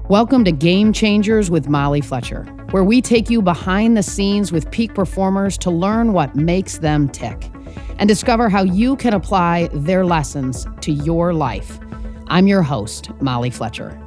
Welcome to Game Changers with Molly Fletcher, where we take you behind the scenes with peak performers to learn what makes them tick and discover how you can apply their lessons to your life. I'm your host, Molly Fletcher.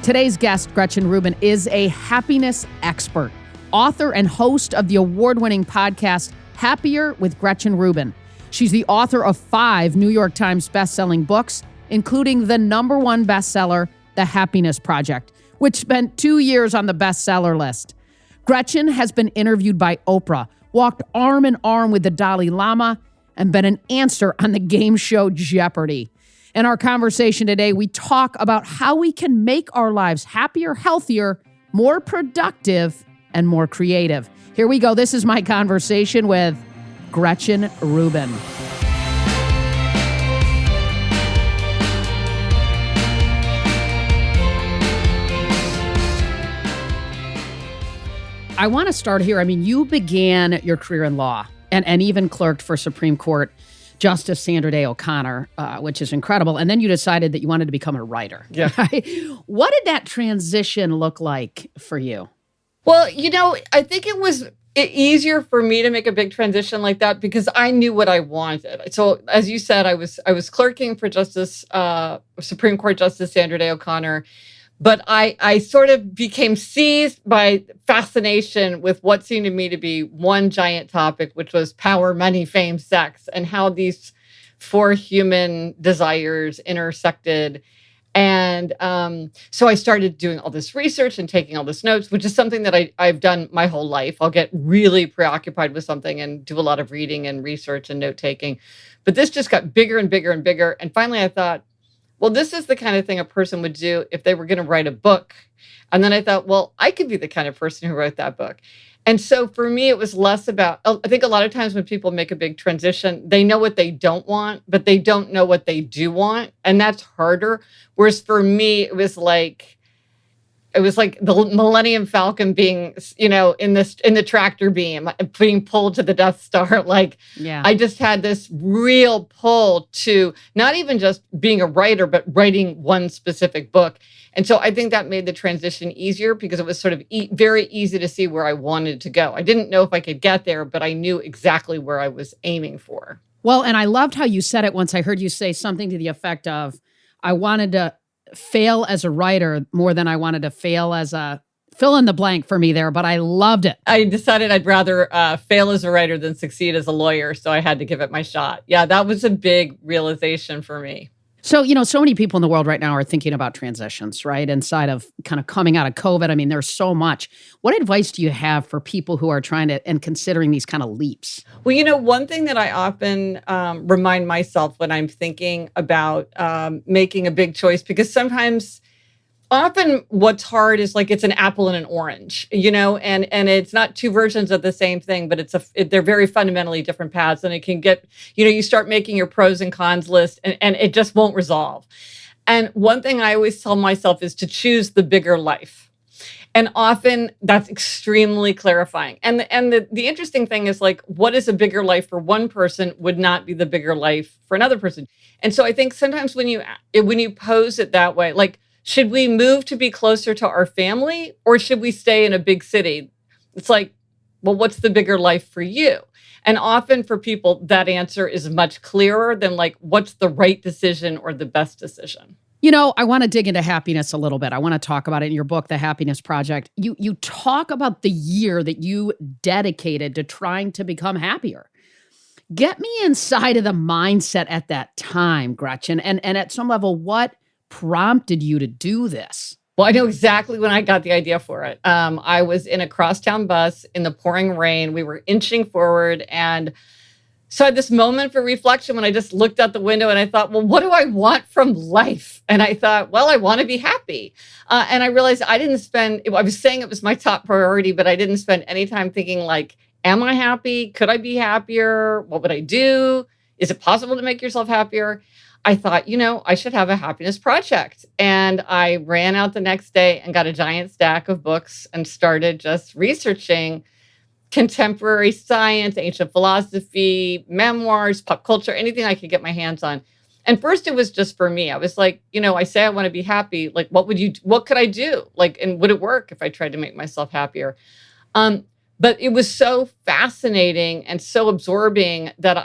Today's guest, Gretchen Rubin, is a happiness expert, author and host of the award-winning podcast, Happier with Gretchen Rubin. She's the author of 5 New York Times best-selling books, including the #1 bestseller, The Happiness Project, which spent 2 years on the bestseller list. Gretchen has been interviewed by Oprah, walked arm in arm with the Dalai Lama, and been an answer on the game show Jeopardy. In our conversation today, we talk about how we can make our lives happier, healthier, more productive, and more creative. Here we go. This is my conversation with Gretchen Rubin. I want to start here. I mean, you began your career in law and even clerked for Supreme Court Justice Sandra Day O'Connor, which is incredible. And then you decided that you wanted to become a writer. Yeah. Right? What did that transition look like for you? Well, I think it was easier for me to make a big transition like that because I knew what I wanted. So, as you said, I was clerking for Supreme Court Justice Sandra Day O'Connor, but I sort of became seized by fascination with what seemed to me to be one giant topic, which was power, money, fame, sex, and how these 4 human desires intersected. And so I started doing all this research and taking all this notes, which is something that I've done my whole life. I'll get really preoccupied with something and do a lot of reading and research and note taking. But this just got bigger and bigger and bigger. And finally I thought, well, this is the kind of thing a person would do if they were going to write a book. And then I thought, well, I could be the kind of person who wrote that book. And so for me, it was less about, I think a lot of times when people make a big transition, they know what they don't want, but they don't know what they do want. And that's harder. Whereas for me, it was like the Millennium Falcon being, in the tractor beam, being pulled to the Death Star. I just had this real pull to not even just being a writer, but writing one specific book. And so I think that made the transition easier because it was sort of very easy to see where I wanted to go. I didn't know if I could get there, but I knew exactly where I was aiming for. Well, and I loved how you said it once. I heard you say something to the effect of, I wanted to fail as a writer more than I wanted to fail as a fill in the blank for me there, but I loved it. I decided I'd rather fail as a writer than succeed as a lawyer, so I had to give it my shot. Yeah, that was a big realization for me. So, so many people in the world right now are thinking about transitions, right? Inside of kind of coming out of COVID. I mean, there's so much. What advice do you have for people who are trying to and considering these kind of leaps? Well, one thing that I often remind myself when I'm thinking about making a big choice, because often what's hard is like it's an apple and an orange, and it's not 2 versions of the same thing, but they're very fundamentally different paths. And it can get, you start making your pros and cons list and it just won't resolve. And one thing I always tell myself is to choose the bigger life. And often that's extremely clarifying. And the interesting thing is what is a bigger life for one person would not be the bigger life for another person. And so I think sometimes when you pose it that way, should we move to be closer to our family or should we stay in a big city? It's well, what's the bigger life for you? And often for people, that answer is much clearer than what's the right decision or the best decision. I want to dig into happiness a little bit. I want to talk about it in your book, The Happiness Project. You talk about the year that you dedicated to trying to become happier. Get me inside of the mindset at that time, Gretchen, and at some level, what prompted you to do this? Well, I know exactly when I got the idea for it. I was in a crosstown bus in the pouring rain. We were inching forward. And so I had this moment for reflection when I just looked out the window and I thought, well, what do I want from life? And I thought, well, I want to be happy. And I realized I was saying it was my top priority, but I didn't spend any time thinking am I happy? Could I be happier? What would I do? Is it possible to make yourself happier? I thought, I should have a happiness project. And I ran out the next day and got a giant stack of books and started just researching contemporary science, ancient philosophy, memoirs, pop culture, anything I could get my hands on. And first it was just for me. I was like, I say I want to be happy. Like, what could I do? Like, and would it work if I tried to make myself happier? But it was so fascinating and so absorbing that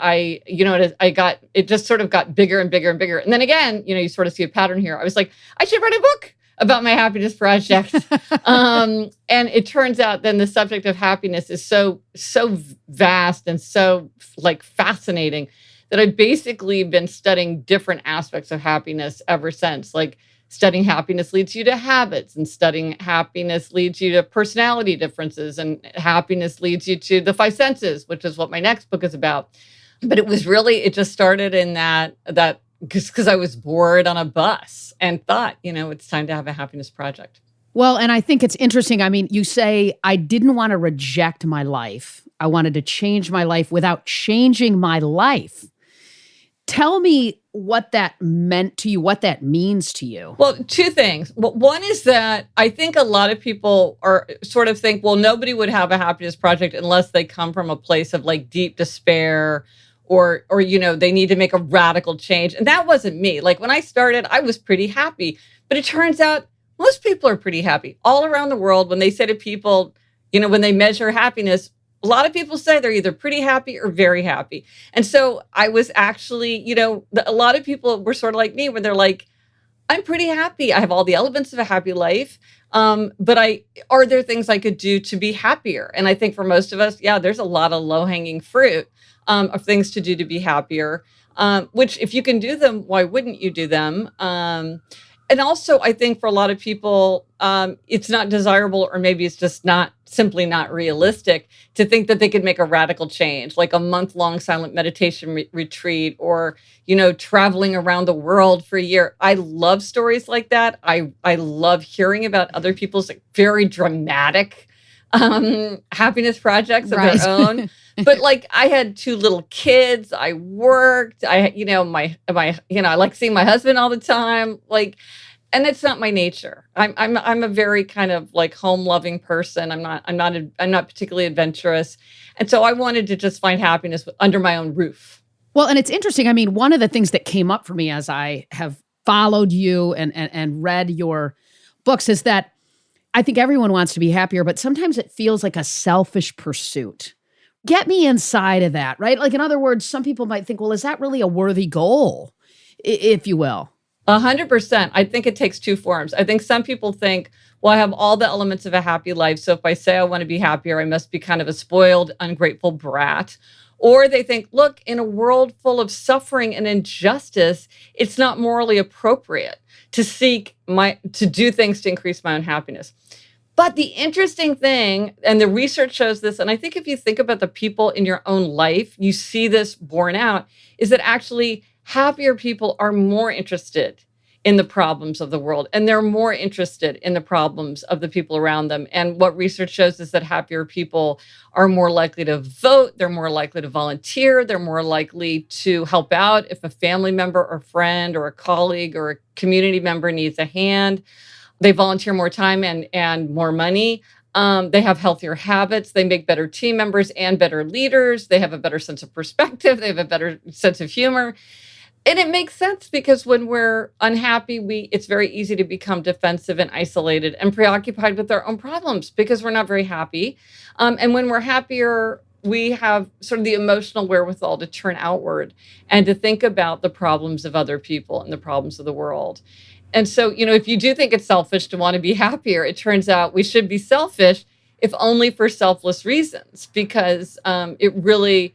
it just sort of got bigger and bigger and bigger. And then again, you sort of see a pattern here. I was like, I should write a book about my happiness project. And it turns out then the subject of happiness is so vast and so like fascinating that I've basically been studying different aspects of happiness ever since. Like, studying happiness leads you to habits, and studying happiness leads you to personality differences, and happiness leads you to the five senses, which is what my next book is about. But it just started in that because I was bored on a bus and thought, it's time to have a happiness project. Well, and I think it's interesting. I mean, you say, I didn't want to reject my life. I wanted to change my life without changing my life. Tell me what that meant to you, what that means to you. Well, two things. Well, one is that I think a lot of people think, well, nobody would have a happiness project unless they come from a place of like deep despair or they need to make a radical change. And that wasn't me. Like, when I started, I was pretty happy. But it turns out most people are pretty happy all around the world. When they say to people, when they measure happiness, a lot of people say they're either pretty happy or very happy. And so I was actually, a lot of people were sort of like me, where they're like, I'm pretty happy. I have all the elements of a happy life. But are there things I could do to be happier? And I think for most of us, there's a lot of low-hanging fruit of things to do to be happier, which if you can do them, why wouldn't you do them? And also, I think for a lot of people, it's not desirable, or maybe it's just simply not realistic to think that they could make a radical change, like a month-long silent meditation retreat, or, traveling around the world for a year. I love stories like that. I love hearing about other people's very dramatic happiness projects of their own. But like, I had 2 little kids. I worked. I like seeing my husband all the time. Like, and it's not my nature. I'm a very kind of like home loving person. I'm not particularly adventurous, and so I wanted to just find happiness under my own roof. Well, and it's interesting. I mean, one of the things that came up for me as I have followed you and read your books is that I think everyone wants to be happier, but sometimes it feels like a selfish pursuit. Get me inside of that, right? Like, in other words, some people might think, well, is that really a worthy goal, if you will? 100%. I think it takes 2 forms. I think some people think, well, I have all the elements of a happy life, so if I say I want to be happier, I must be kind of a spoiled, ungrateful brat. Or they think, look, in a world full of suffering and injustice, it's not morally appropriate to to do things to increase my own happiness. But the interesting thing, and the research shows this, and I think if you think about the people in your own life, you see this borne out, is that actually happier people are more interested in the problems of the world, and they're more interested in the problems of the people around them. And what research shows is that happier people are more likely to vote, they're more likely to volunteer, they're more likely to help out if a family member or friend or a colleague or a community member needs a hand. They volunteer more time and more money. They have healthier habits. They make better team members and better leaders. They have a better sense of perspective. They have a better sense of humor. And it makes sense because when we're unhappy, it's very easy to become defensive and isolated and preoccupied with our own problems because we're not very happy. And when we're happier, we have sort of the emotional wherewithal to turn outward and to think about the problems of other people and the problems of the world. And so, if you do think it's selfish to want to be happier, it turns out we should be selfish, if only for selfless reasons, because it really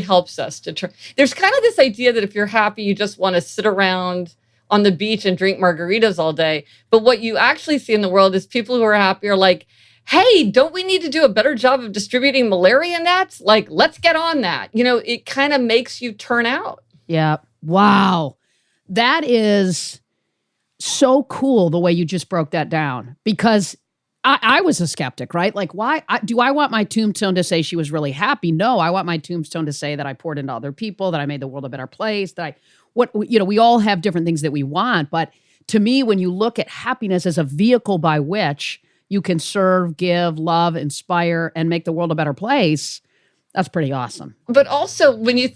helps us to turn. There's kind of this idea that if you're happy, you just want to sit around on the beach and drink margaritas all day. But what you actually see in the world is people who are happy are like, hey, don't we need to do a better job of distributing malaria nets? Like, let's get on that. It kind of makes you turn out. Yeah. Wow. That is so cool the way you just broke that down, because I was a skeptic, right? Like, why do I want my tombstone to say she was really happy? No, I want my tombstone to say that I poured into other people, that I made the world a better place, that I we all have different things that we want, but to me, when you look at happiness as a vehicle by which you can serve, give, love, inspire, and make the world a better place, that's pretty awesome. But also, when you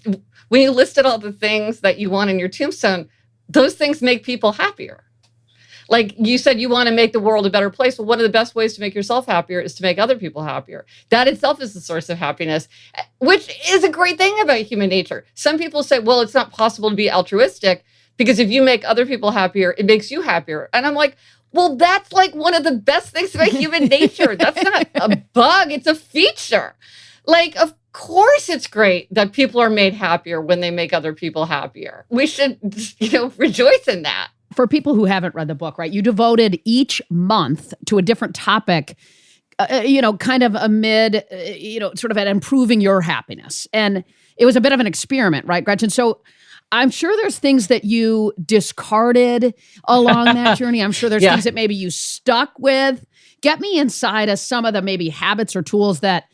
listed all the things that you want in your tombstone, those things make people happier. Like you said, you want to make the world a better place. Well, one of the best ways to make yourself happier is to make other people happier. That itself is the source of happiness, which is a great thing about human nature. Some people say, well, it's not possible to be altruistic because if you make other people happier, it makes you happier. And I'm like, well, that's like one of the best things about human nature. That's not a bug, it's a feature. Like, of course it's great that people are made happier when they make other people happier. We should, rejoice in that. For people who haven't read the book, right, you devoted each month to a different topic, kind of amid, sort of at improving your happiness. And it was a bit of an experiment, right, Gretchen? So I'm sure there's things that you discarded along that journey. I'm sure there's things that maybe you stuck with. Get me inside of some of the maybe habits or tools that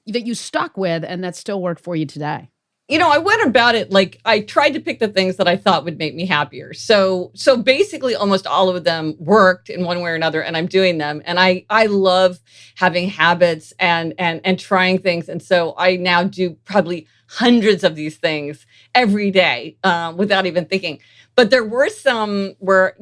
you stuck with and that still work for you today. I went about it like I tried to pick the things that I thought would make me happier. So basically almost all of them worked in one way or another, and I'm doing them. And I love having habits and trying things. And so I now do probably hundreds of these things every day without even thinking. But there were some where,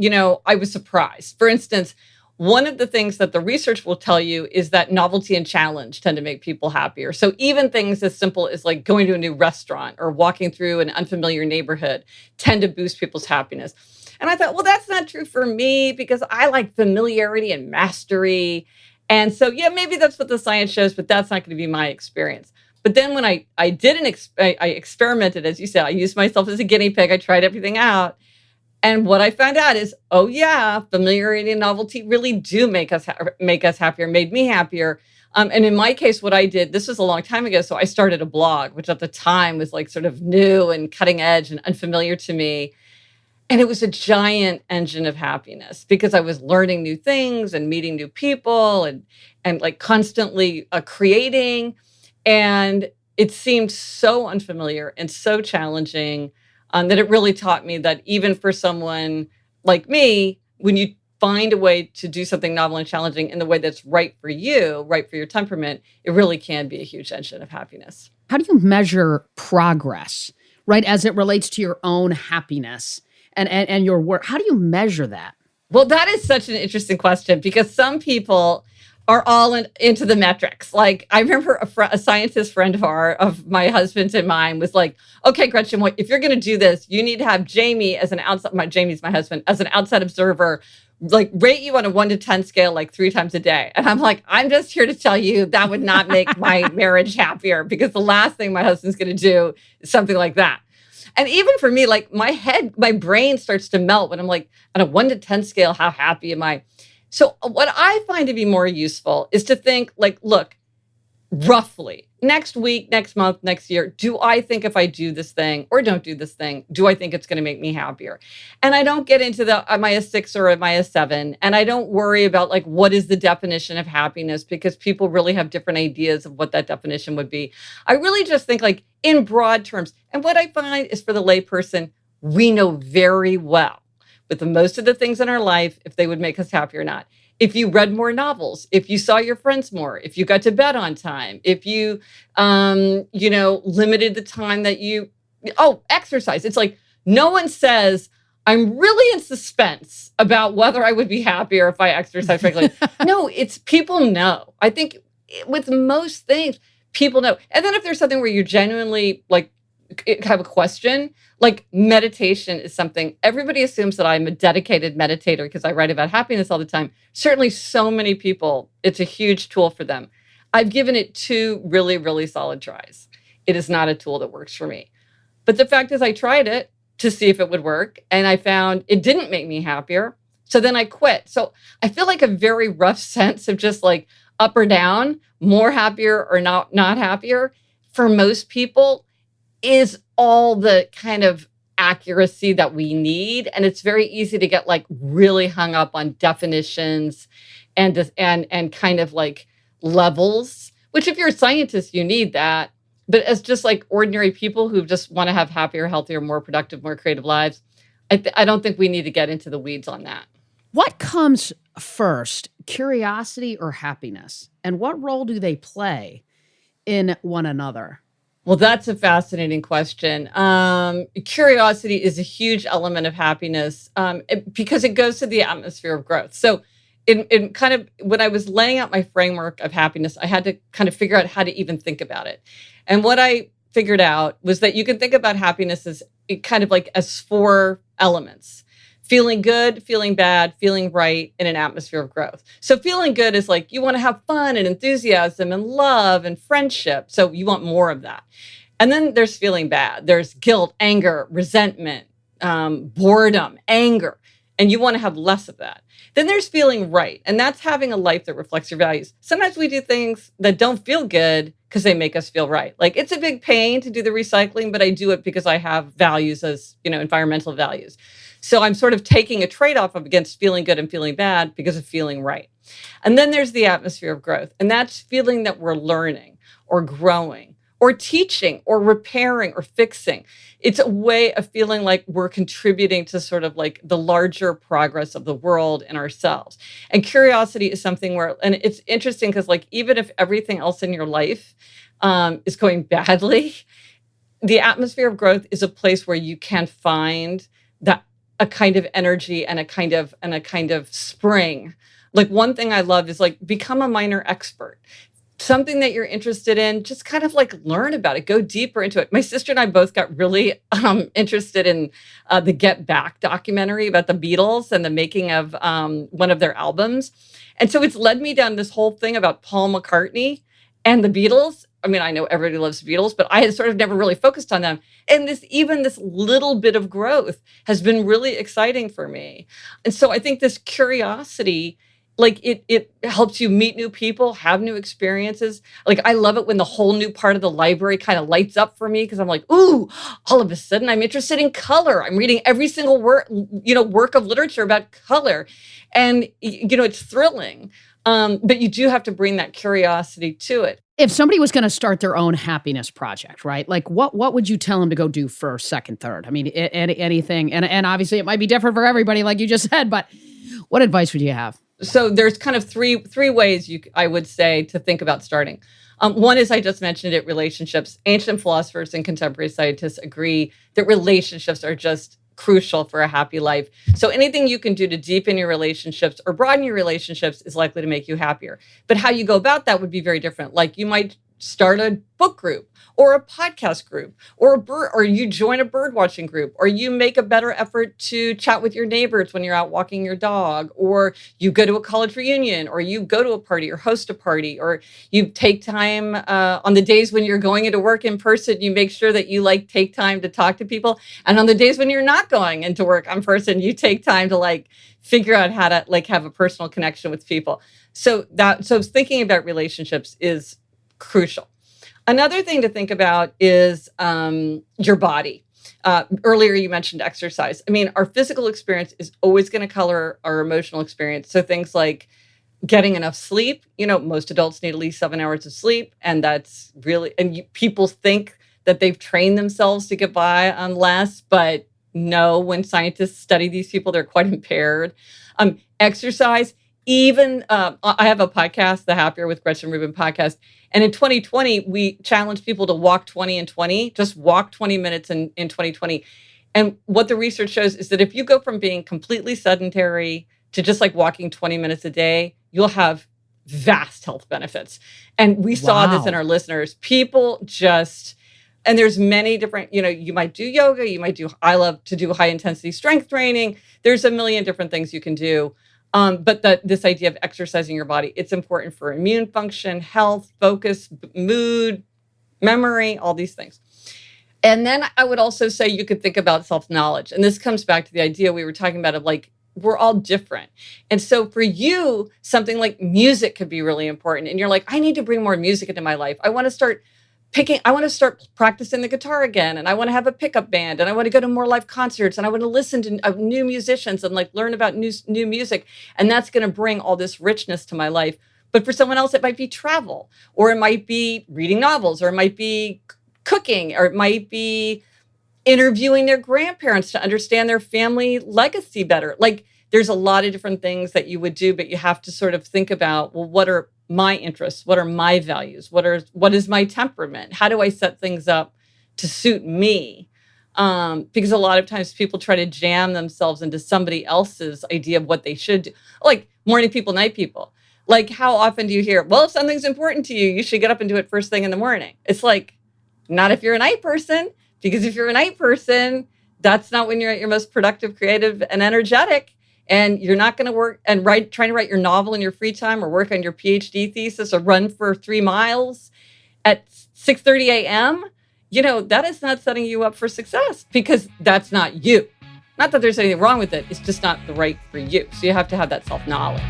I was surprised. For instance, one of the things that the research will tell you is that novelty and challenge tend to make people happier. So even things as simple as like going to a new restaurant or walking through an unfamiliar neighborhood tend to boost people's happiness. And I thought, well, that's not true for me because I like familiarity and mastery. And so, maybe that's what the science shows, but that's not going to be my experience. But then when I experimented, as you said, I used myself as a guinea pig. I tried everything out. And what I found out is, familiarity and novelty really do make us happier, made me happier. And in my case, what I did, this was a long time ago. So I started a blog, which at the time was like sort of new and cutting edge and unfamiliar to me. And it was a giant engine of happiness because I was learning new things and meeting new people and like constantly creating. And it seemed so unfamiliar and so challenging. That it really taught me that even for someone like me, when you find a way to do something novel and challenging in the way that's right for you, right for your temperament, it really can be a huge engine of happiness. How do you measure progress, right, as it relates to your own happiness and your work? How do you measure that? Well, that is such an interesting question because some people are all into the metrics. Like I remember a scientist friend of my husband's and mine was like, okay, Gretchen, if you're going to do this, you need to have Jamie as Jamie's my husband, as an outside observer, like rate you on a 1 to 10 scale, like 3 times a day. And I'm like, I'm just here to tell you that would not make my marriage happier because the last thing my husband's going to do is something like that. And even for me, like my brain starts to melt when I'm like, on a 1 to 10 scale, how happy am I? So what I find to be more useful is to think like, look, roughly next week, next month, next year, do I think if I do this thing or don't do this thing, do I think it's going to make me happier? And I don't get into am I a 6 or am I a 7? And I don't worry about like, what is the definition of happiness? Because people really have different ideas of what that definition would be. I really just think like in broad terms. And what I find is for the layperson, we know very well with most of the things in our life, if they would make us happy or not. If you read more novels, if you saw your friends more, if you got to bed on time, if you, limited the time that exercise. It's like, no one says, I'm really in suspense about whether I would be happier if I exercise regularly. No, it's people know. I think with most things, people know. And then if there's something where you genuinely like have a question, like meditation is something everybody assumes that I'm a dedicated meditator because I write about happiness all the time. Certainly so many people, it's a huge tool for them. I've given it 2 really, really solid tries. It is not a tool that works for me. But the fact is I tried it to see if it would work and I found it didn't make me happier. So then I quit. So I feel like a very rough sense of just like up or down, more happier or not happier for most people is all the kind of accuracy that we need. And it's very easy to get like really hung up on definitions and kind of like levels, which if you're a scientist, you need that. But as just like ordinary people who just want to have happier, healthier, more productive, more creative lives, I don't think we need to get into the weeds on that. What comes first, curiosity or happiness? And what role do they play in one another? Well, that's a fascinating question. Curiosity is a huge element of happiness because it goes to the atmosphere of growth. So, in kind of when I was laying out my framework of happiness, I had to kind of figure out how to even think about it. And what I figured out was that you can think about happiness as kind of like as four elements: feeling good, feeling bad, feeling right, in an atmosphere of growth. So feeling good is like you want to have fun and enthusiasm and love and friendship. So you want more of that. And then there's feeling bad. There's guilt, anger, resentment, boredom, anger, and you want to have less of that. Then there's feeling right, and that's having a life that reflects your values. Sometimes we do things that don't feel good because they make us feel right. Like it's a big pain to do the recycling, but I do it because I have values as, environmental values. So I'm sort of taking a trade-off up against feeling good and feeling bad because of feeling right. And then there's the atmosphere of growth, and that's feeling that we're learning or growing or teaching or repairing or fixing. It's a way of feeling like we're contributing to sort of like the larger progress of the world and ourselves. And curiosity is something where, and it's interesting because like even if everything else in your life is going badly, the atmosphere of growth is a place where you can find that a kind of energy and a kind of spring. Like one thing I love is like become a minor expert. Something that you're interested in, just kind of like learn about it, go deeper into it. My sister and I both got really interested in the Get Back documentary about the Beatles and the making of one of their albums. And so it's led me down this whole thing about Paul McCartney and the Beatles. I mean, I know everybody loves the Beatles, but I had sort of never really focused on them. And this little bit of growth has been really exciting for me. And so I think this curiosity, like it helps you meet new people, have new experiences. Like I love it when the whole new part of the library kind of lights up for me because I'm like, ooh, all of a sudden I'm interested in color. I'm reading every single work of literature about color. And it's thrilling. But you do have to bring that curiosity to it. If somebody was going to start their own happiness project, right? Like what would you tell them to go do first, second, third? I mean, anything. And obviously it might be different for everybody, like you just said, but what advice would you have? So there's kind of three ways I would say to think about starting. One is I just mentioned it, relationships. Ancient philosophers and contemporary scientists agree that relationships are just crucial for a happy life. So anything you can do to deepen your relationships or broaden your relationships is likely to make you happier. But how you go about that would be very different. Like you might start a book group or a podcast group or you join a bird watching group, or you make a better effort to chat with your neighbors when you're out walking your dog, or you go to a college reunion, or you go to a party or host a party, or you take time on the days when you're going into work in person, you make sure that you like take time to talk to people. And on the days when you're not going into work in person, you take time to like figure out how to like have a personal connection with people. So thinking about relationships is crucial. Another thing to think about is your body. Earlier, you mentioned exercise. I mean, our physical experience is always going to color our emotional experience. So things like getting enough sleep. Most adults need at least 7 hours of sleep. And that's really, people think that they've trained themselves to get by on less. But no, when scientists study these people, they're quite impaired. Exercise. Even I have a podcast, the Happier with Gretchen Rubin podcast. And in 2020, we challenged people to walk 20 and 20, just walk 20 minutes in 2020. And what the research shows is that if you go from being completely sedentary to just like walking 20 minutes a day, you'll have vast health benefits. And we saw this in our listeners. People just, and there's many different, you might do yoga, I love to do high intensity strength training. There's a million different things you can do. But this idea of exercising your body, it's important for immune function, health, focus, mood, memory, all these things. And then I would also say you could think about self-knowledge. And this comes back to the idea we were talking about of like, we're all different. And so for you, something like music could be really important. And you're like, I need to bring more music into my life. I want to start practicing the guitar again. And I want to have a pickup band, and I want to go to more live concerts, and I want to listen to new musicians and like learn about new music. And that's going to bring all this richness to my life. But for someone else, it might be travel, or it might be reading novels, or it might be cooking, or it might be interviewing their grandparents to understand their family legacy better. Like, there's a lot of different things that you would do, but you have to sort of think about, well, what are my interests? What are my values? What is my temperament? How do I set things up to suit me? Because a lot of times people try to jam themselves into somebody else's idea of what they should do. Like morning people, night people. Like, how often do you hear, well, if something's important to you, you should get up and do it first thing in the morning? It's like, not if you're a night person, because if you're a night person, that's not when you're at your most productive, creative, and energetic. And you're not going to work and trying to write your novel in your free time, or work on your PhD thesis, or run for 3 miles at 6:30 a.m. That is not setting you up for success, because that's not you. Not that there's anything wrong with it. It's just not the right for you. So you have to have that self-knowledge.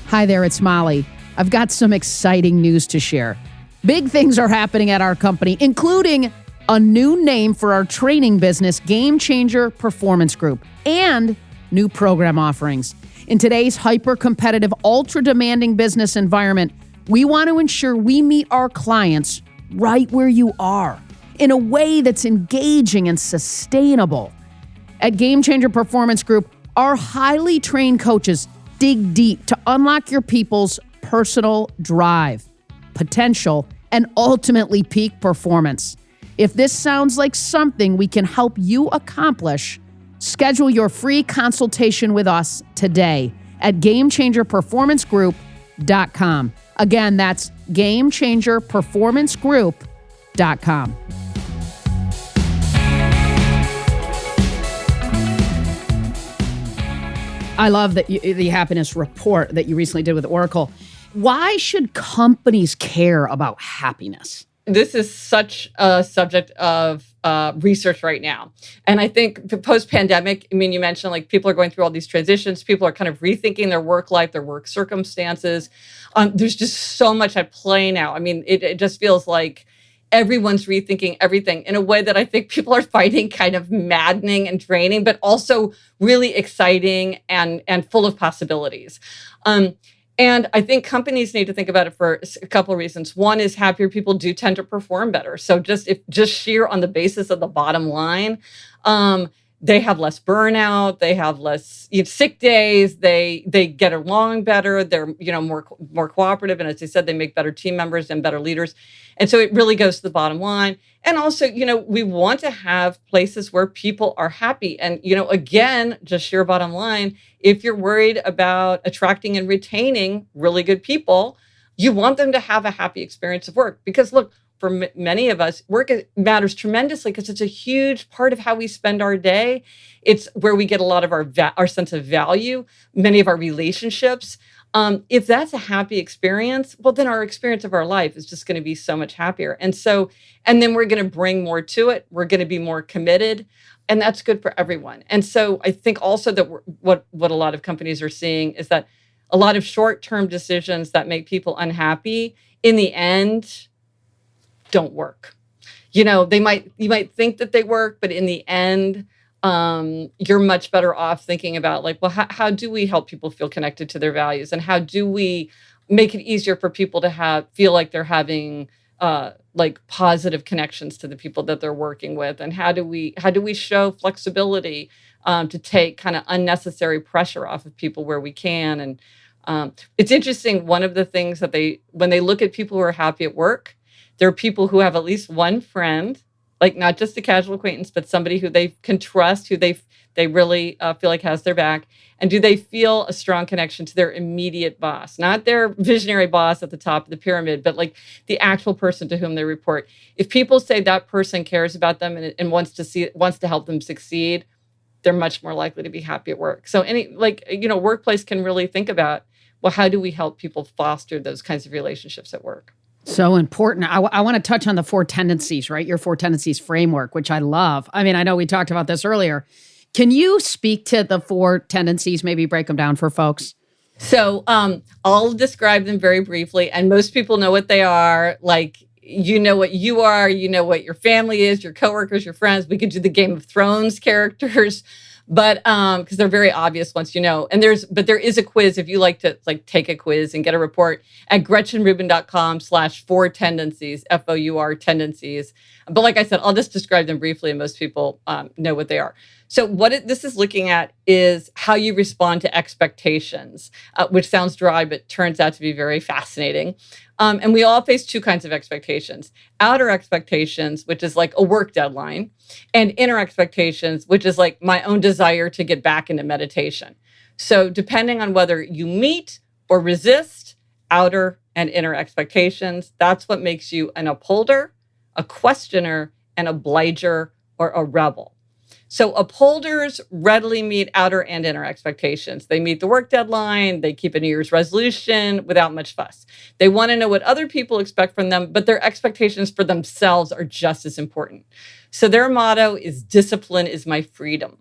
Hi there, it's Molly. I've got some exciting news to share. Big things are happening at our company, including a new name for our training business, Game Changer Performance Group, and new program offerings. In today's hyper-competitive, ultra-demanding business environment, we want to ensure we meet our clients right where you are in a way that's engaging and sustainable. At Game Changer Performance Group, our highly trained coaches dig deep to unlock your people's personal drive, potential, and ultimately peak performance. If this sounds like something we can help you accomplish, schedule your free consultation with us today at GameChangerPerformanceGroup.com. Again, that's GameChangerPerformanceGroup.com. I love that the happiness report that you recently did with Oracle. Why should companies care about happiness? This is such a subject of research right now. And I think the post-pandemic, you mentioned like people are going through all these transitions. People are kind of rethinking their work life, their work circumstances. There's just so much at play now. It just feels like everyone's rethinking everything in a way that I think people are finding kind of maddening and draining, but also really exciting and full of possibilities. And I think companies need to think about it for a couple of reasons. One is happier people do tend to perform better. So just sheer on the basis of the bottom line, they have less burnout, they have less sick days, they get along better, they're more cooperative, and as I said, they make better team members and better leaders. And so it really goes to the bottom line. And also, we want to have places where people are happy. And, again, just sheer bottom line, if you're worried about attracting and retaining really good people, you want them to have a happy experience of work. Because look, for many of us, work matters tremendously because it's a huge part of how we spend our day. It's where we get a lot of our sense of value, many of our relationships. If that's a happy experience, well, then our experience of our life is just going to be so much happier. And then we're going to bring more to it. We're going to be more committed, and that's good for everyone. And so I think also that what a lot of companies are seeing is that a lot of short-term decisions that make people unhappy in the end don't work. You might think that they work, but in the end, you're much better off thinking about like, well, how do we help people feel connected to their values, and how do we make it easier for people to feel like they're having like positive connections to the people that they're working with, and how do we show flexibility to take kind of unnecessary pressure off of people where we can. And it's interesting. One of the things that when they look at people who are happy at work, there are people who have at least one friend, like not just a casual acquaintance, but somebody who they can trust, who they really feel like has their back. And do they feel a strong connection to their immediate boss, not their visionary boss at the top of the pyramid, but like the actual person to whom they report? If people say that person cares about them and wants to help them succeed, they're much more likely to be happy at work. So workplace can really think about, well, how do we help people foster those kinds of relationships at work? So important. I want to touch on the 4 tendencies, right? Your 4 tendencies framework, which I love. I know we talked about this earlier. Can you speak to the 4 tendencies, maybe break them down for folks? So I'll describe them very briefly, and most people know what they are. Like, you know what you are, you know what your family is, your coworkers, your friends. We could do the Game of Thrones characters. But because they're very obvious once you know. And there is a quiz if you like to take a quiz and get a report at gretchenrubin.com/4 tendencies, FOUR tendencies. But like I said, I'll just describe them briefly and most people know what they are. So this is looking at is how you respond to expectations, which sounds dry, but turns out to be very fascinating. And we all face two kinds of expectations: outer expectations, which is like a work deadline, and inner expectations, which is like my own desire to get back into meditation. So depending on whether you meet or resist outer and inner expectations, that's what makes you an upholder, a questioner, an obliger, or a rebel. So upholders readily meet outer and inner expectations. They meet the work deadline. They keep a New Year's resolution without much fuss. They want to know what other people expect from them, but their expectations for themselves are just as important. So their motto is discipline is my freedom.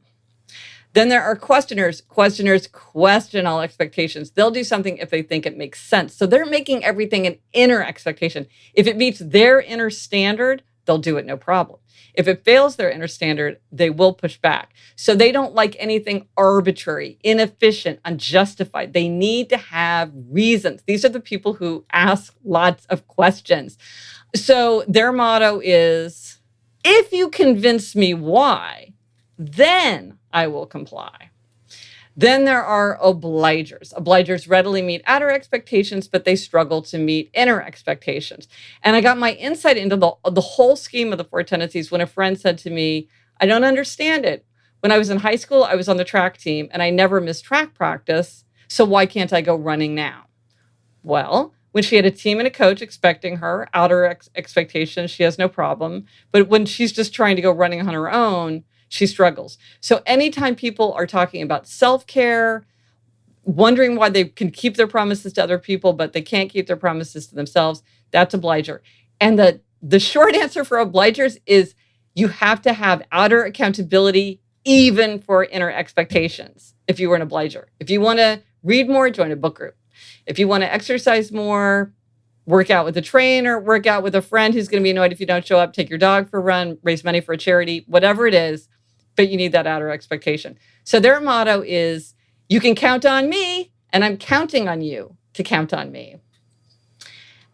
Then there are questioners. Questioners question all expectations. They'll do something if they think it makes sense. So they're making everything an inner expectation. If it meets their inner standard, they'll do it no problem. If it fails their inner standard, they will push back. So they don't like anything arbitrary, inefficient, unjustified. They need to have reasons. These are the people who ask lots of questions. So their motto is, if you convince me why, then I will comply. Then there are obligers. Obligers readily meet outer expectations, but they struggle to meet inner expectations. And I got my insight into the whole scheme of the 4 tendencies when a friend said to me, I don't understand it. When I was in high school, I was on the track team and I never missed track practice. So why can't I go running now? Well, when she had a team and a coach expecting her, outer expectations, she has no problem. But when she's just trying to go running on her own, she struggles. So anytime people are talking about self-care, wondering why they can keep their promises to other people, but they can't keep their promises to themselves, that's obliger. And the short answer for obligers is you have to have outer accountability even for inner expectations if you were an obliger. If you want to read more, join a book group. If you want to exercise more, work out with a trainer, work out with a friend who's going to be annoyed if you don't show up, take your dog for a run, raise money for a charity, whatever it is, but you need that outer expectation. So their motto is, you can count on me, and I'm counting on you to count on me.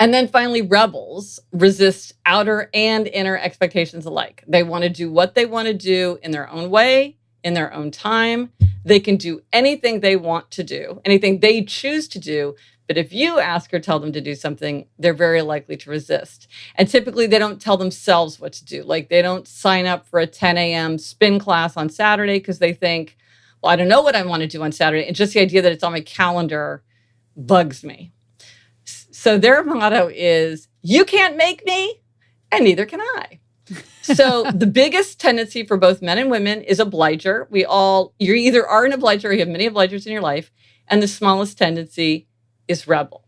And then finally, rebels resist outer and inner expectations alike. They want to do what they want to do in their own way, in their own time. They can do anything they want to do, anything they choose to do. But if you ask or tell them to do something, they're very likely to resist. And typically they don't tell themselves what to do. Like they don't sign up for a 10 a.m. spin class on Saturday because they think, well, I don't know what I want to do on Saturday. And just the idea that it's on my calendar bugs me. So their motto is, you can't make me, and neither can I. So the biggest tendency for both men and women is obliger. You either are an obliger or you have many obligers in your life. And the smallest tendency is rebel.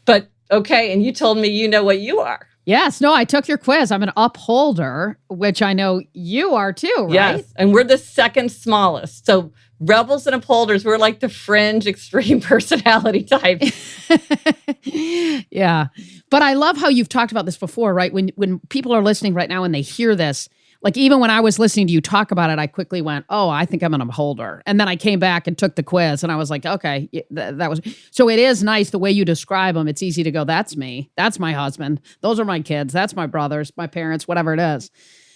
But okay, and you told me you know what you are. Yes, no, I took your quiz. I'm an upholder, which I know you are too, right? Yes, and we're the second smallest. So rebels and upholders, we're like the fringe extreme personality type. Yeah. But I love how you've talked about this before, right? When people are listening right now and they hear this, like even when I was listening to you talk about it, I quickly went, oh, I think I'm an upholder. And then I came back and took the quiz and I was like, okay, that was. So it is nice the way you describe them. It's easy to go, that's me. That's my husband. Those are my kids. That's my brothers, my parents, whatever it is.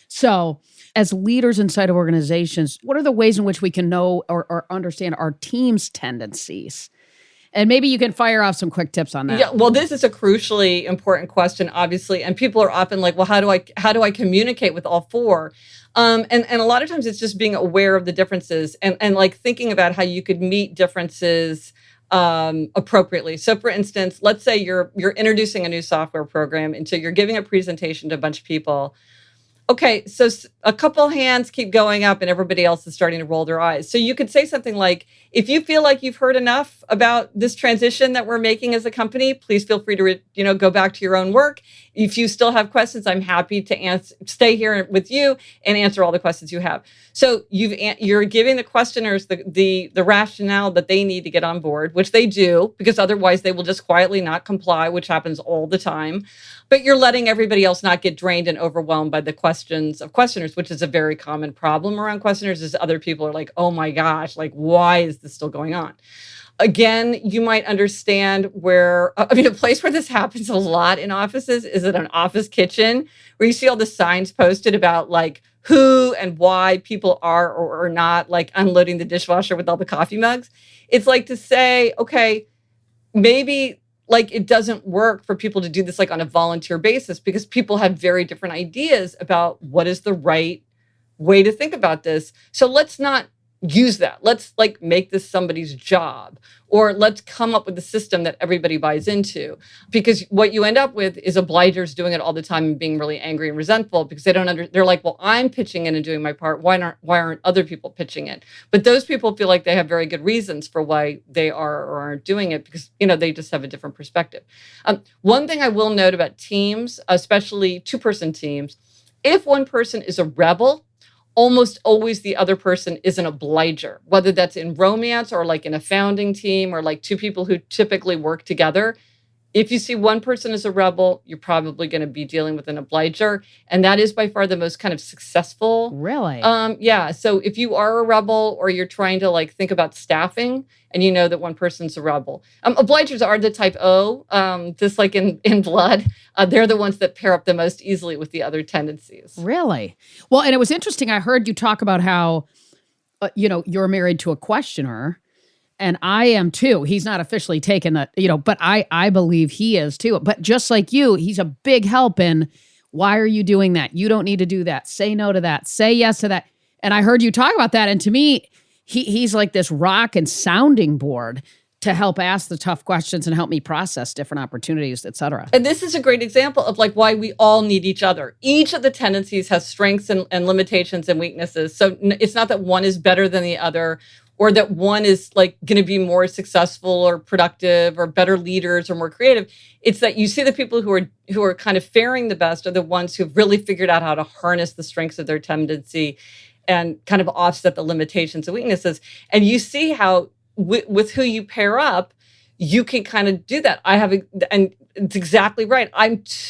So as leaders inside of organizations, what are the ways in which we can know or understand our team's tendencies? And maybe you can fire off some quick tips on that. Yeah, well, this is a crucially important question, obviously. And people are often like, well, how do I communicate with all 4? And a lot of times it's just being aware of the differences and like thinking about how you could meet differences appropriately. So for instance, let's say you're introducing a new software program and so you're giving a presentation to a bunch of people. Okay, so a couple hands keep going up and everybody else is starting to roll their eyes. So you could say something like, if you feel like you've heard enough about this transition that we're making as a company, please feel free to go back to your own work. If you still have questions, I'm happy to stay here with you and answer all the questions you have. So you're giving the questioners the rationale that they need to get on board, which they do, because otherwise they will just quietly not comply, which happens all the time. But you're letting everybody else not get drained and overwhelmed by the questions of questioners. questioners, which is a very common problem around questioners, is other people are like, oh my gosh, like, why is this still going on? Again, you might understand where, a place where this happens a lot in offices is in an office kitchen where you see all the signs posted about like who and why people are or are not like unloading the dishwasher with all the coffee mugs. It's like to say, okay, maybe like it doesn't work for people to do this like on a volunteer basis because people have very different ideas about what is the right way to think about this. So let's not use that. Let's like make this somebody's job, or let's come up with a system that everybody buys into, because what you end up with is obligers doing it all the time and being really angry and resentful because they're like, well, I'm pitching in and doing my part. Why aren't other people pitching in? But those people feel like they have very good reasons for why they are or aren't doing it because, they just have a different perspective. One thing I will note about teams, especially two-person teams, if one person is a rebel, almost always the other person is an obliger, whether that's in romance or like in a founding team or like two people who typically work together. If you see one person as a rebel, you're probably going to be dealing with an obliger. And that is by far the most kind of successful. Really? Yeah. So if you are a rebel or you're trying to like think about staffing and you know that one person's a rebel, obligers are the type O, just like in blood. They're the ones that pair up the most easily with the other tendencies. Really? Well, and it was interesting. I heard you talk about how, you're married to a questioner. And I am too. He's not officially taken that, but I believe he is too. But just like you, he's a big help in why are you doing that? You don't need to do that. Say no to that. Say yes to that. And I heard you talk about that. And to me, he's like this rock and sounding board to help ask the tough questions and help me process different opportunities, et cetera. And this is a great example of like why we all need each other. Each of the tendencies has strengths and limitations and weaknesses. So it's not that one is better than the other, or that one is like going to be more successful or productive or better leaders or more creative. It's that you see the people who are kind of faring the best are the ones who've really figured out how to harness the strengths of their tendency and kind of offset the limitations and weaknesses. And you see how with who you pair up, you can kind of do that. And it's exactly right.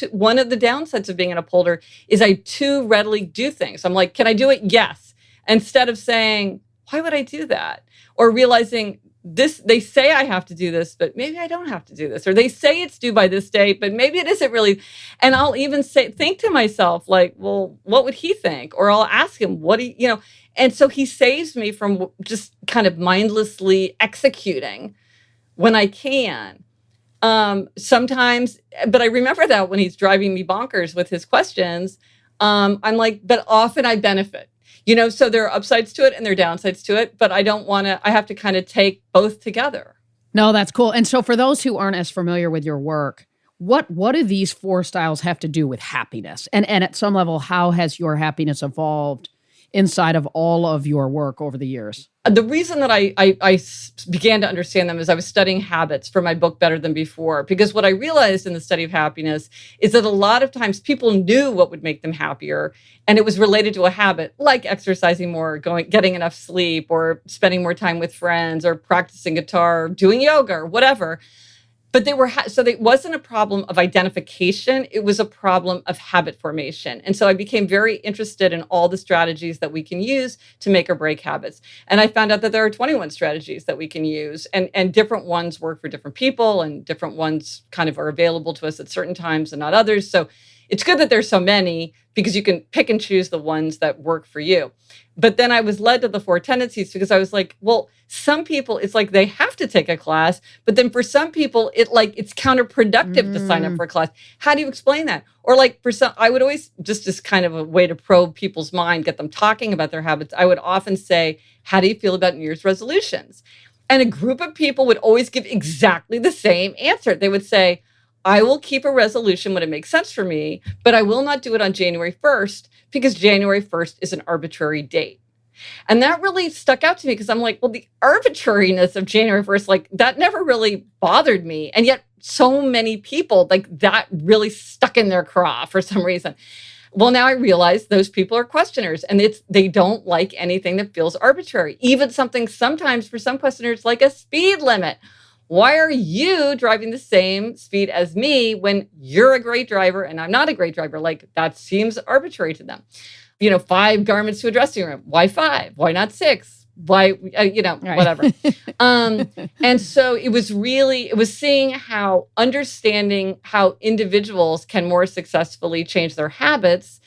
One of the downsides of being an upholder is I too readily do things. I'm like, can I do it? Yes. Instead of saying, why would I do that? Or realizing this, they say I have to do this, but maybe I don't have to do this. Or they say it's due by this date, but maybe it isn't really. And I'll even think to myself, like, well, what would he think? Or I'll ask him, and so he saves me from just kind of mindlessly executing when I can. Sometimes, but I remember that when he's driving me bonkers with his questions, I'm like, but often I benefit. So there are upsides to it and there are downsides to it, but I have to kind of take both together. No, that's cool. And so for those who aren't as familiar with your work, what do these 4 styles have to do with happiness? And at some level, how has your happiness evolved inside of all of your work over the years? The reason that I began to understand them is I was studying habits for my book Better Than Before, because what I realized in the study of happiness is that a lot of times people knew what would make them happier, and it was related to a habit like exercising more, getting enough sleep, or spending more time with friends, or practicing guitar, doing yoga, or whatever. But so it wasn't a problem of identification. It was a problem of habit formation. And so I became very interested in all the strategies that we can use to make or break habits. And I found out that there are 21 strategies that we can use, and different ones work for different people, and different ones kind of are available to us at certain times and not others. So it's good that there's so many, because you can pick and choose the ones that work for you. But then I was led to the 4 tendencies because I was like, well, some people, it's like they have to take a class, but then for some people, it's counterproductive to sign up for a class. How do you explain that? Or like for some, I would always, just as kind of a way to probe people's mind, get them talking about their habits, I would often say, how do you feel about New Year's resolutions? And a group of people would always give exactly the same answer. They would say, I will keep a resolution when it makes sense for me, but I will not do it on January 1st because January 1st is an arbitrary date. And that really stuck out to me because I'm like, well, the arbitrariness of January 1st, like that never really bothered me. And yet so many people, like that really stuck in their craw for some reason. Well, now I realize those people are questioners, and they don't like anything that feels arbitrary. Even something sometimes for some questioners like a speed limit. Why are you driving the same speed as me when you're a great driver and I'm not a great driver? Like that seems arbitrary to them. 5 garments to a dressing room. Why 5? Why not 6? Why, Right. whatever. And so it was seeing how understanding how individuals can more successfully change their habits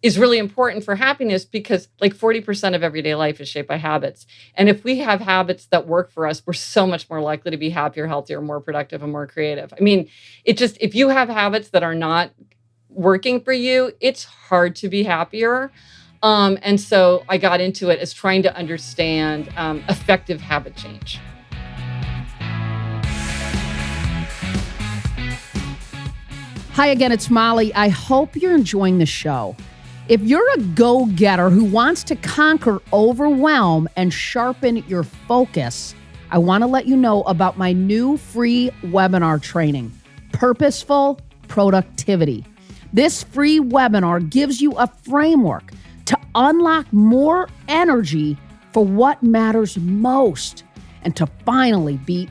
is really important for happiness, because like 40% of everyday life is shaped by habits. And if we have habits that work for us, we're so much more likely to be happier, healthier, more productive, and more creative. I mean, if you have habits that are not working for you, it's hard to be happier. And so I got into it as trying to understand effective habit change. Hi again, it's Molly. I hope you're enjoying the show. If you're a go-getter who wants to conquer overwhelm and sharpen your focus, I want to let you know about my new free webinar training, Purposeful Productivity. This free webinar gives you a framework to unlock more energy for what matters most and to finally beat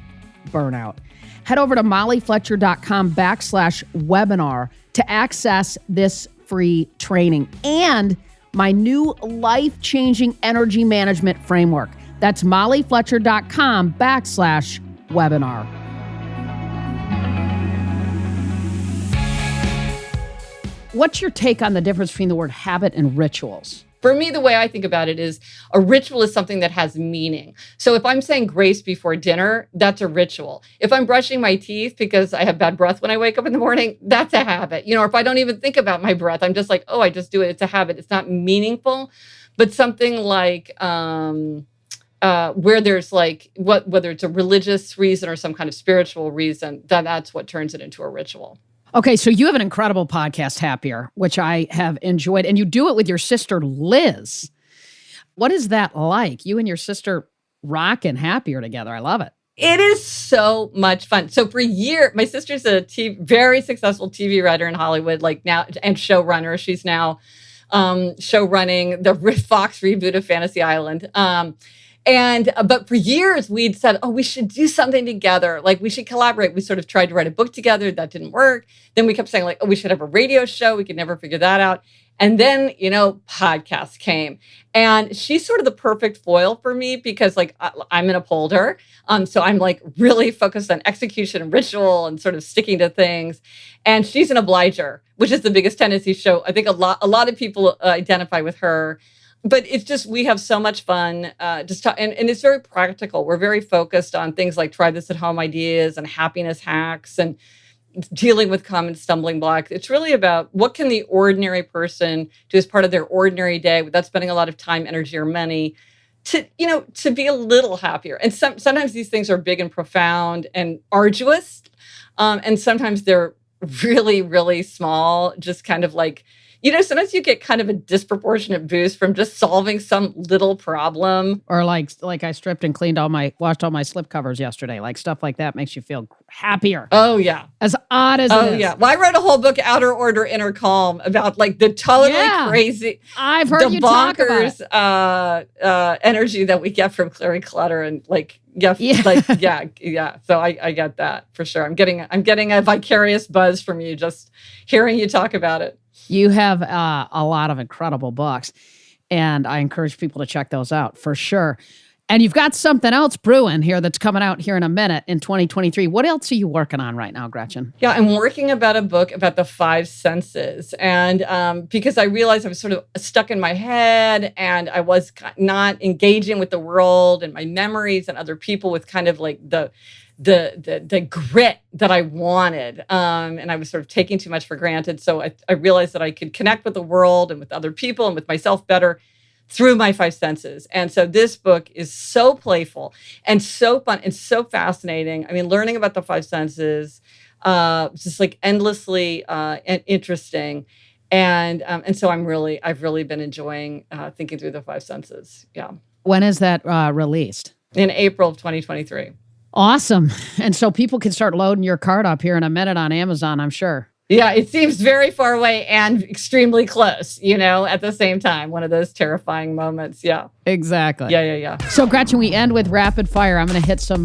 burnout. Head over to mollyfletcher.com/webinar to access this free training and my new life-changing energy management framework. That's mollyfletcher.com/webinar. What's your take on the difference between the word habit and rituals? For me, the way I think about it is a ritual is something that has meaning. So if I'm saying grace before dinner, that's a ritual. If I'm brushing my teeth because I have bad breath when I wake up in the morning, that's a habit. Or if I don't even think about my breath, I'm just like, oh, I just do it. It's a habit. It's not meaningful. But something like where there's like, whether it's a religious reason or some kind of spiritual reason, that's what turns it into a ritual. Okay, so you have an incredible podcast, Happier, which I have enjoyed, and you do it with your sister, Liz. What is that like? You and your sister rocking Happier together. I love it. It is so much fun. So for a year, my sister's a very successful TV writer in Hollywood, like now, and showrunner. She's now show running the Fox reboot of Fantasy Island. But for years we'd said, oh, we should do something together. Like we should collaborate. We sort of tried to write a book together. That didn't work. Then we kept saying like, oh, we should have a radio show. We could never figure that out. And then, podcasts came, and she's sort of the perfect foil for me because like I'm an upholder. So I'm like really focused on execution and ritual and sort of sticking to things. And she's an obliger, which is the biggest tendency. So I think a lot of people identify with her. But it's just, we have so much fun and it's very practical. We're very focused on things like try this at home ideas and happiness hacks and dealing with common stumbling blocks. It's really about what can the ordinary person do as part of their ordinary day without spending a lot of time, energy, or money to be a little happier. And sometimes these things are big and profound and arduous. And sometimes they're really, really small, just kind of like, sometimes you get kind of a disproportionate boost from just solving some little problem. Or like I stripped and washed all my slip covers yesterday. Like stuff like that makes you feel happier. Oh, yeah. As odd as it is. Oh, yeah. Well, I wrote a whole book, Outer Order, Inner Calm, about like the totally crazy, I've heard you talk about it. Energy that we get from clearing clutter and like, yeah. So I get that for sure. I'm getting a vicarious buzz from you just hearing you talk about it. You have a lot of incredible books, and I encourage people to check those out for sure. And you've got something else brewing here that's coming out here in a minute in 2023. What else are you working on right now, Gretchen? Yeah, I'm working about a book about the 5 senses. And because I realized I was sort of stuck in my head and I was not engaging with the world and my memories and other people with kind of like the grit that I wanted. And I was sort of taking too much for granted. So I realized that I could connect with the world and with other people and with myself better through my 5 senses. And so this book is so playful and so fun and so fascinating. I mean, learning about the 5 senses, just like endlessly interesting. And so I've really been enjoying thinking through the 5 senses. Yeah. When is that released? In April of 2023. Awesome. And so people can start loading your cart up here in a minute on Amazon, I'm sure. Yeah, it seems very far away and extremely close, at the same time. One of those terrifying moments. Yeah. Exactly. Yeah. So, Gretchen, we end with rapid fire. I'm going to hit some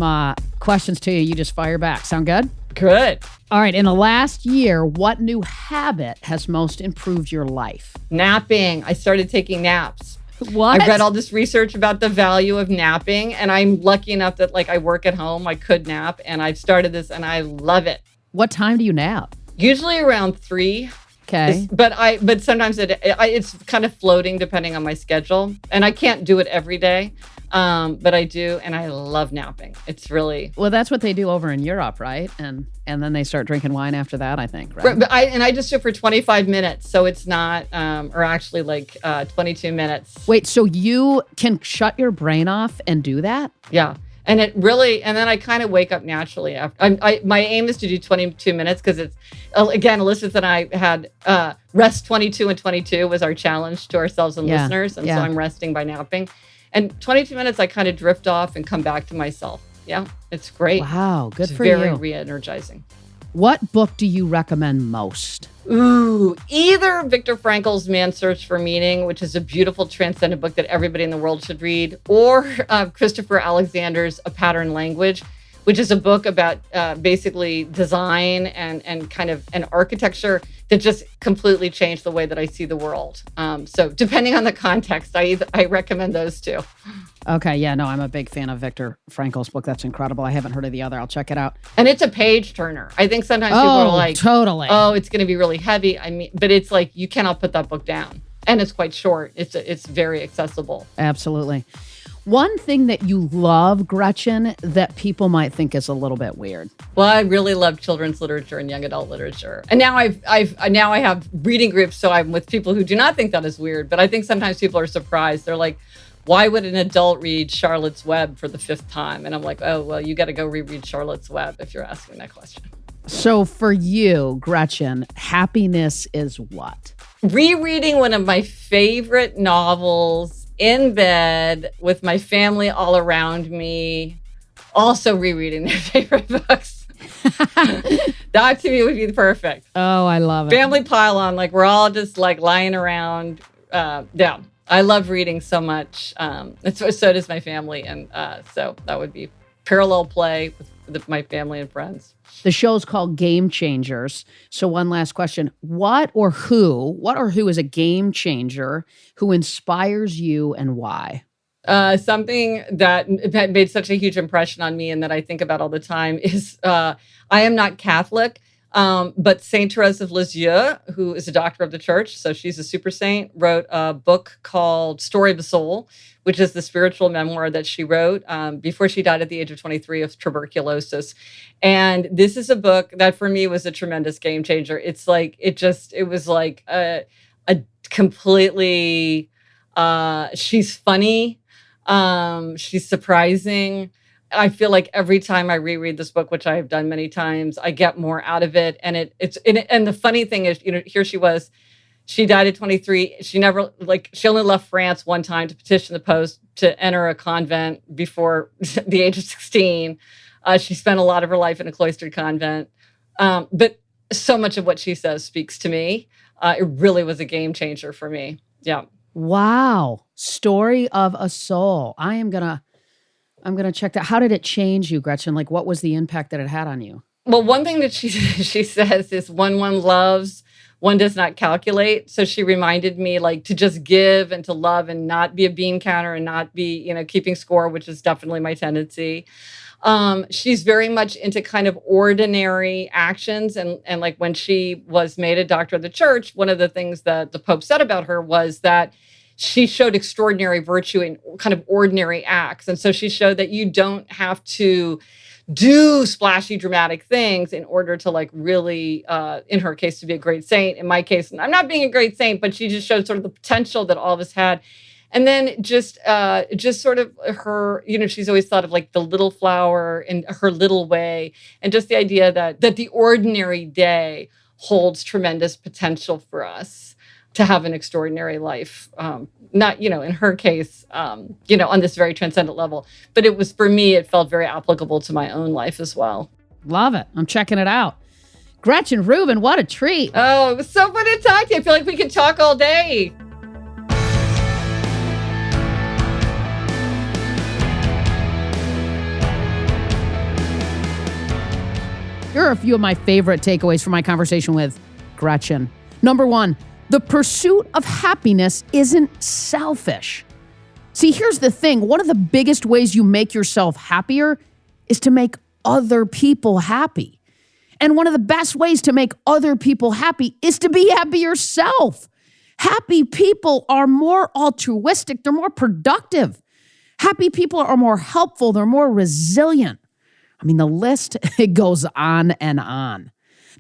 questions to you. You just fire back. Sound good? Good. All right. In the last year, what new habit has most improved your life? Napping. I started taking naps. What? I read all this research about the value of napping, and I'm lucky enough that I work at home. I could nap, and I've started this, and I love it. What time do you nap? Usually around 3. Okay. But sometimes it's kind of floating depending on my schedule, and I can't do it every day. But I do, and I love napping. It's really Well, that's what they do over in Europe, right? And then they start drinking wine after that, I think, right? But I just do it for 25 minutes, so it's not, or actually 22 minutes. Wait, so you can shut your brain off and do that? Yeah. And it really, and then I kind of wake up naturally after. My aim is to do 22 minutes because it's, again, Elizabeth and I had rest 22 and 22 was our challenge to ourselves and listeners. And so I'm resting by napping. And 22 minutes, I kind of drift off and come back to myself. Yeah, it's great. Wow, good it's for you. Very re-energizing. What book do you recommend most? Ooh, either Viktor Frankl's Man's Search for Meaning, which is a beautiful transcendent book that everybody in the world should read, or Christopher Alexander's A Pattern Language, which is a book about basically design and kind of an architecture that just completely changed the way that I see the world. So depending on the context, I recommend those two. Okay, yeah, no, I'm a big fan of Viktor Frankl's book. That's incredible. I haven't heard of the other. I'll check it out. And it's a page turner. I think sometimes people are like, totally. Oh, it's going to be really heavy. I mean, but it's like, you cannot put that book down. And it's quite short. It's very accessible. Absolutely. One thing that you love, Gretchen, that people might think is a little bit weird. Well, I really love children's literature and young adult literature. And now I have reading groups, so I'm with people who do not think that is weird. But I think sometimes people are surprised. They're like, why would an adult read Charlotte's Web for the 5th time? And I'm like, oh, well, you got to go reread Charlotte's Web if you're asking that question. So for you, Gretchen, happiness is what? Rereading one of my favorite novels in bed with my family all around me, also rereading their favorite books. That to me would be perfect. Oh, I love it. Family pile on, we're all just lying around. Yeah, I love reading so much. So does my family. And so that would be parallel play with my family and friends. The show's called Game Changers. So one last question. What or who is a game changer who inspires you and why? Something that made such a huge impression on me and that I think about all the time is I am not Catholic, but Saint Therese of Lisieux, who is a doctor of the church, so she's a super saint, wrote a book called Story of the Soul, which is the spiritual memoir that she wrote before she died at the age of 23 of tuberculosis. And this is a book that for me was a tremendous game changer. It's like, it was like a completely, she's funny. She's surprising. I feel like every time I reread this book, which I have done many times, I get more out of it. And and the funny thing is, here she was, she died at 23. She only left France one time to petition the Pope to enter a convent before the age of 16. She spent a lot of her life in a cloistered convent. But so much of what she says speaks to me. It really was a game changer for me. Yeah. Wow. Story of a Soul. I'm going to check that. How did it change you, Gretchen? What was the impact that it had on you? Well, one thing that she says is one loves, one does not calculate. So she reminded me to just give and to love and not be a bean counter and not be, keeping score, which is definitely my tendency. She's very much into kind of ordinary actions. And when she was made a doctor of the church, one of the things that the Pope said about her was that she showed extraordinary virtue in kind of ordinary acts. And so she showed that you don't have to do splashy, dramatic things in order to really, in her case, to be a great saint. In my case, I'm not being a great saint, but she just showed sort of the potential that all of us had. And then just sort of her, she's always thought of the little flower in her little way. And just the idea that the ordinary day holds tremendous potential for us to have an extraordinary life. Not, in her case, on this very transcendent level. But it was, for me, it felt very applicable to my own life as well. Love it. I'm checking it out. Gretchen Rubin, what a treat. Oh, it was so fun to talk to you. I feel like we could talk all day. Here are a few of my favorite takeaways from my conversation with Gretchen. Number one, the pursuit of happiness isn't selfish. See, here's the thing. One of the biggest ways you make yourself happier is to make other people happy. And one of the best ways to make other people happy is to be happy yourself. Happy people are more altruistic. They're more productive. Happy people are more helpful. They're more resilient. I mean, the list, it goes on and on.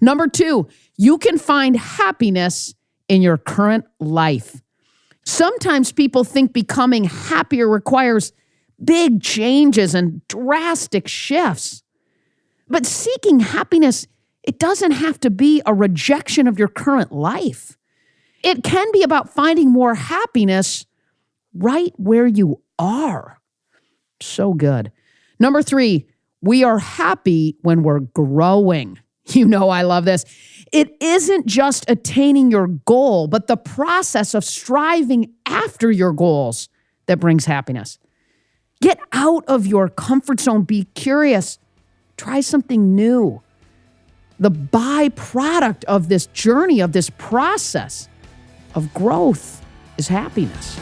Number two, you can find happiness in your current life. Sometimes people think becoming happier requires big changes and drastic shifts. But seeking happiness, it doesn't have to be a rejection of your current life. It can be about finding more happiness right where you are. So good. Number three, we are happy when we're growing. You know I love this. It isn't just attaining your goal, but the process of striving after your goals that brings happiness. Get out of your comfort zone. Be curious. Try something new. The byproduct of this journey, of this process of growth is happiness.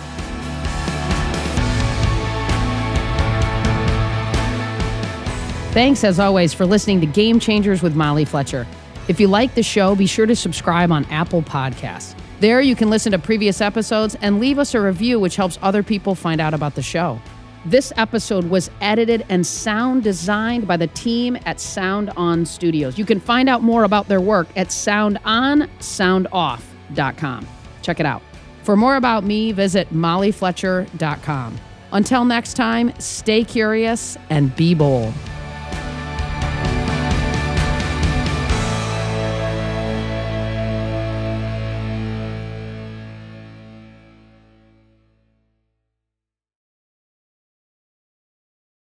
Thanks, as always, for listening to Game Changers with Molly Fletcher. If you like the show, be sure to subscribe on Apple Podcasts. There you can listen to previous episodes and leave us a review, which helps other people find out about the show. This episode was edited and sound designed by the team at Sound On Studios. You can find out more about their work at soundonsoundoff.com. Check it out. For more about me, visit mollyfletcher.com. Until next time, stay curious and be bold.